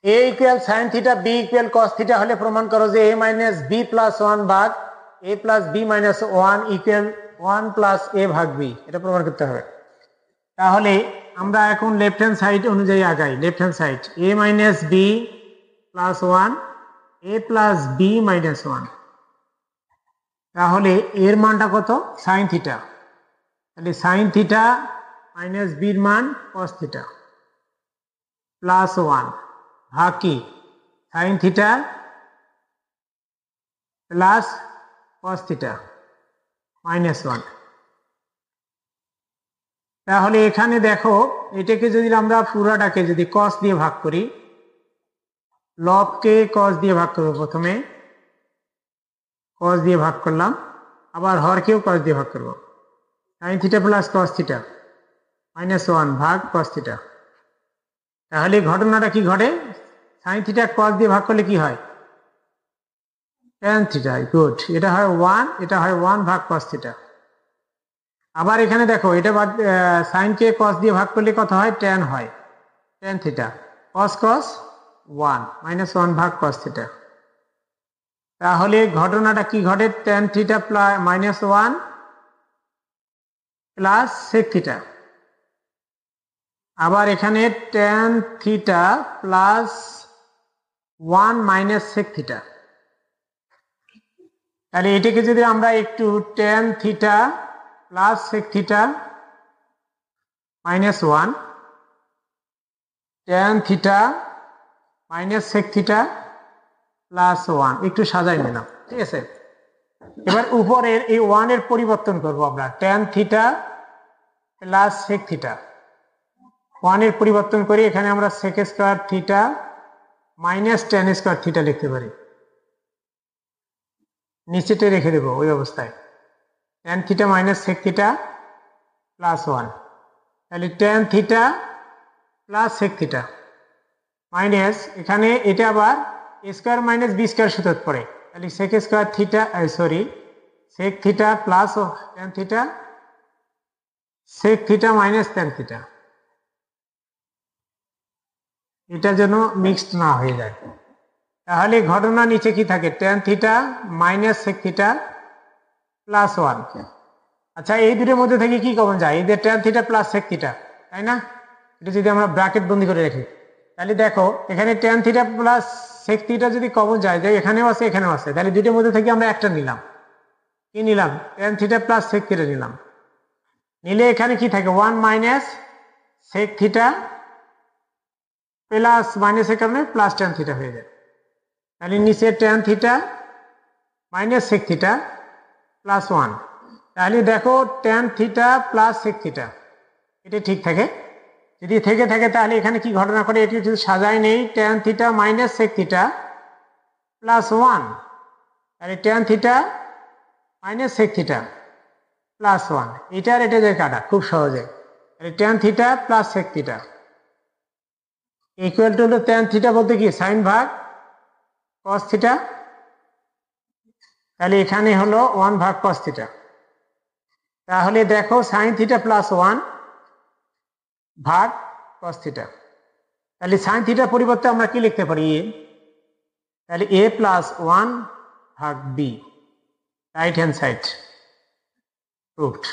এ equal sine theta B equal cos theta হলে প্রমাণ করো যে A minus B plus one ভাগ A plus B minus one equal one plus A ভাগ B, এটা প্রমাণ করতে হবে। তাহলে আমরা এখন লেফট হ্যান্ড সাইড অনুযায়ী আগাই। লেফট হ্যান্ড সাইড এ মাইনাস বি প্লাস ওয়ান এ প্লাস বি মাইনাস ওয়ান, তাহলে এর মানটা কত? Sine theta. তাহলে সাইন থিটা মাইনাস বির মান কস থিটা প্লাস ওয়ান ভাগ কি sine theta plus cos theta minus one. তাহলে এখানে দেখো এটাকে যদি আমরা পুরাটাকে যদি কস দিয়ে ভাগ করি, লবকে কস দিয়ে ভাগ করবো, প্রথমে কস দিয়ে ভাগ করলাম, আবার হরকেও কস দিয়ে ভাগ করবো। Sine theta plus cos theta minus one ভাগ কস থিটা। তাহলে ঘটনাটা কি ঘটে? সাইন থিটা কস দিয়ে ভাগ করলে কি হয়? Tan theta. গুড, এটা হয় ওয়ান, এটা হয় ওয়ান ভাগ কস থিটা। আবার এখানে দেখো এটা সাইনকে কস দিয়ে ভাগ করলে কত হয়? ট্যান হয়, tan theta cos cos one minus one ভাগ কস থিটা। তাহলে ঘটনাটা কি ঘটে? Tan theta plus minus one plus sec theta. আবার এখানে tan theta plus one minus sec theta. তাহলে এটাকে যদি আমরা একটু tan theta plus sec theta minus one, tan theta minus sec theta plus one একটু সাজাই নিলাম, ঠিক আছে। এবার উপরের এই ওয়ানের পরিবর্তন করব আমরা, tan theta plus sec theta, ওয়ানের পরিবর্তন করি, এখানে আমরা sec square theta minus tan square theta লিখতে পারি, নিচেতে রেখে দেবো ওই অবস্থায়। Tan theta minus sec theta plus one, তাহলে tan theta plus sec theta minus, এখানে এটা আবার A square minus B square সূত্র পড়ে, তাহলে sec square theta sec theta plus tan theta sec theta minus tan theta, এটা যেন mixed না হয়ে যায়। তাহলে ঘটনা নিচে কি থাকে? Tan theta minus sec theta plus one. আচ্ছা, এই দুটোর মধ্যে থেকে কি কমন যায়? এই যে tan theta plus sec theta, তাই না? এটা যদি আমরা ব্র্যাকেট বন্দি করে রাখি, তাহলে দেখো এখানে tan theta plus sec theta যদি কমন যায়, যে এখানেও আছে এখানেও আছে, তাহলে দুটোর মধ্যে থেকে আমরা একটা নিলাম। কি নিলাম? Tan theta plus sec theta নিলাম। নিলে এখানে কি থাকে? One minus sec theta plus মাইনাসের কারণে প্লাস ট্যান থিটা হয়ে যায়। তাহলে নিচে tan theta minus sec theta plus one. তাহলে দেখো tan theta plus sec theta এটা ঠিক থাকে। যদি থেকে থাকে তাহলে এখানে কি ঘটনা করে? এটি যদি সাজায় নেই, tan theta minus sec theta plus one, তাহলে tan theta minus sec theta plus one, এটার এটা যে কাটা খুব সহজে। তাহলে tan theta plus sec theta equal to হলো ট্যান থিটা বলতে কি? সাইন ভাগ কস থিটা, তাহলে এখানে হলো ওয়ান ভাগ কস থিটা। তাহলে দেখো সাইন থিটা প্লাস ওয়ান ভাগ কস থিটা, তাহলে সাইন থিটার পরিবর্তে আমরা কি লিখতে পারি? তাহলে এ প্লাস ওয়ান ভাগ B, right hand side proved.